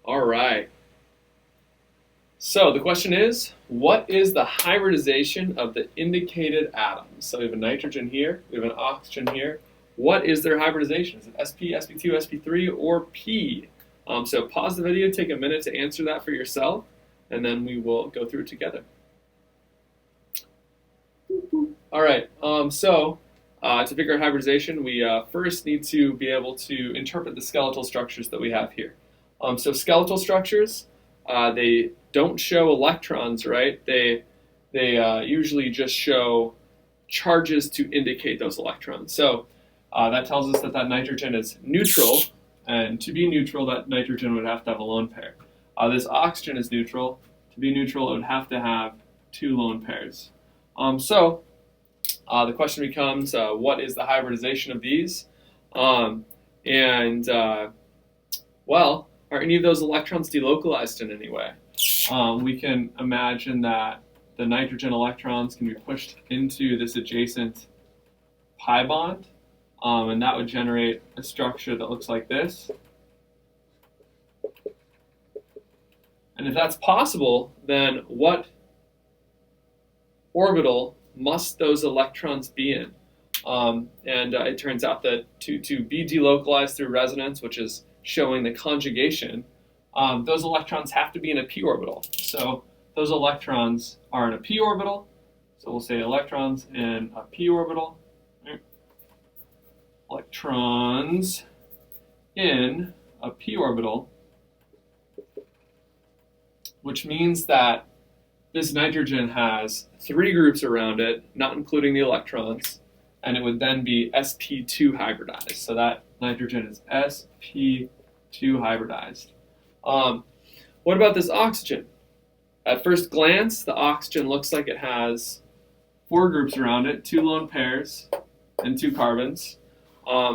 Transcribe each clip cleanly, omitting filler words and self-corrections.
All right. So the question is, what is the hybridization of the indicated atoms? So we have a nitrogen here, we have an oxygen here. What is their hybridization? Is it sp, sp2, sp3, or p? So pause the video, take a minute to answer that for yourself, and then we will go through it together. All right, to figure out hybridization, we first need to be able to interpret the skeletal structures that we have here. So skeletal structures, they don't show electrons, right? They usually just show charges to indicate those electrons. So that tells us that nitrogen is neutral, and to be neutral, that nitrogen would have to have a lone pair. This oxygen is neutral. To be neutral, it would have to have two lone pairs. The question becomes, what is the hybridization of these? Well, are any of those electrons delocalized in any way? We can imagine that the nitrogen electrons can be pushed into this adjacent pi bond, and that would generate a structure that looks like this. And if that's possible, then what orbital must those electrons be in? It turns out that to be delocalized through resonance, which is showing the conjugation, those electrons have to be in a p orbital. So those electrons are in a p orbital. So we'll say electrons in a p orbital. Electrons in a p orbital, which means that this nitrogen has three groups around it, not including the electrons, and it would then be sp2 hybridized. So that nitrogen is sp2 hybridized. What about this oxygen? At first glance, the oxygen looks like it has four groups around it, two lone pairs and two carbons.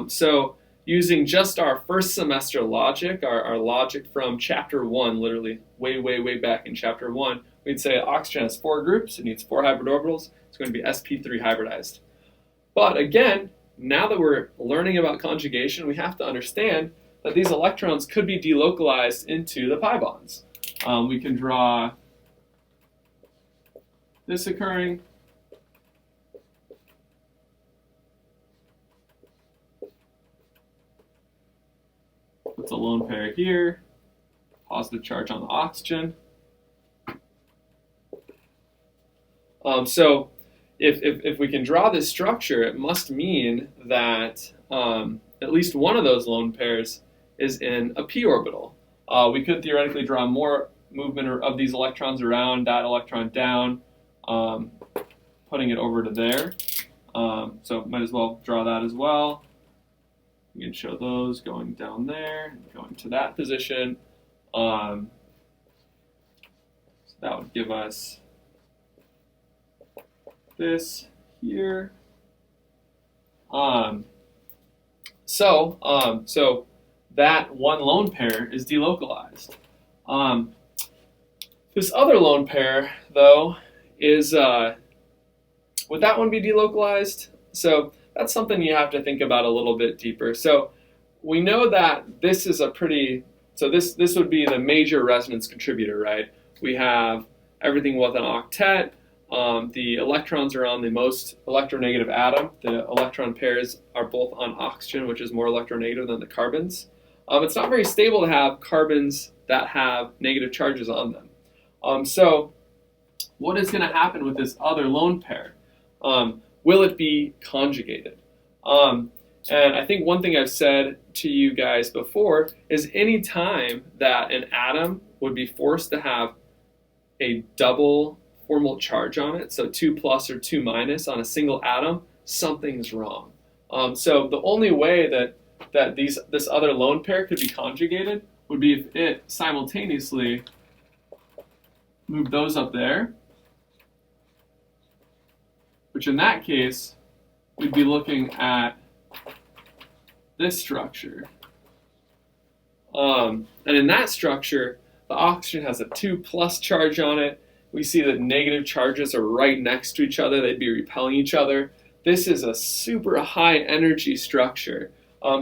So using just our first semester logic, our logic from chapter 1, literally way back in chapter 1, we'd say oxygen has four groups, it needs four hybrid orbitals, it's going to be sp3 hybridized. But again, now that we're learning about conjugation, we have to understand that these electrons could be delocalized into the pi bonds. We can draw this occurring. Puts a lone pair here, positive charge on the oxygen. So if we can draw this structure, it must mean that at least one of those lone pairs is in a p orbital. We could theoretically draw more movement of these electrons around, that electron down, putting it over to there. So might as well draw that as well. We can show those going down there, going to that position. So that would give us this here. So that one lone pair is delocalized. This other lone pair, though, is would that one be delocalized? So that's something you have to think about a little bit deeper. So we know that this is this would be the major resonance contributor, right? We have everything with an octet. The electrons are on the most electronegative atom. The electron pairs are both on oxygen, which is more electronegative than the carbons. It's not very stable to have carbons that have negative charges on them. So what is going to happen with this other lone pair? Will it be conjugated? And I think one thing I've said to you guys before is any time that an atom would be forced to have a double formal charge on it, so 2 plus or 2 minus on a single atom, something's wrong. So the only way that this other lone pair could be conjugated would be if it simultaneously moved those up there, which in that case, we'd be looking at this structure. And in that structure, the oxygen has a 2 plus charge on it. We see that negative charges are right next to each other. They'd be repelling each other. This is a super high energy structure.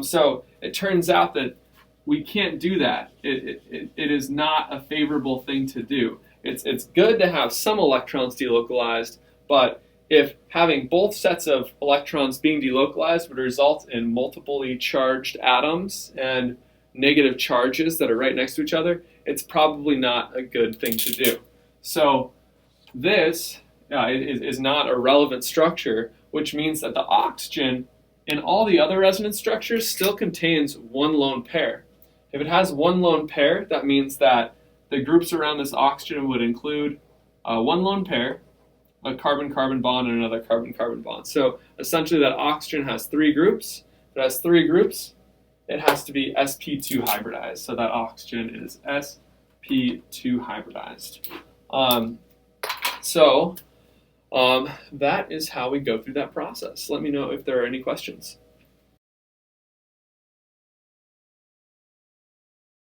So it turns out that we can't do that. It is not a favorable thing to do. It's good to have some electrons delocalized, but if having both sets of electrons being delocalized would result in multiply charged atoms and negative charges that are right next to each other, it's probably not a good thing to do. So this is not a relevant structure, which means that the oxygen in all the other resonance structures still contains one lone pair. If it has one lone pair, that means that the groups around this oxygen would include one lone pair, a carbon-carbon bond, and another carbon-carbon bond. So essentially that oxygen has three groups. If it has three groups, it has to be sp2 hybridized. So that oxygen is sp2 hybridized. That is how we go through that process. Let me know if there are any questions.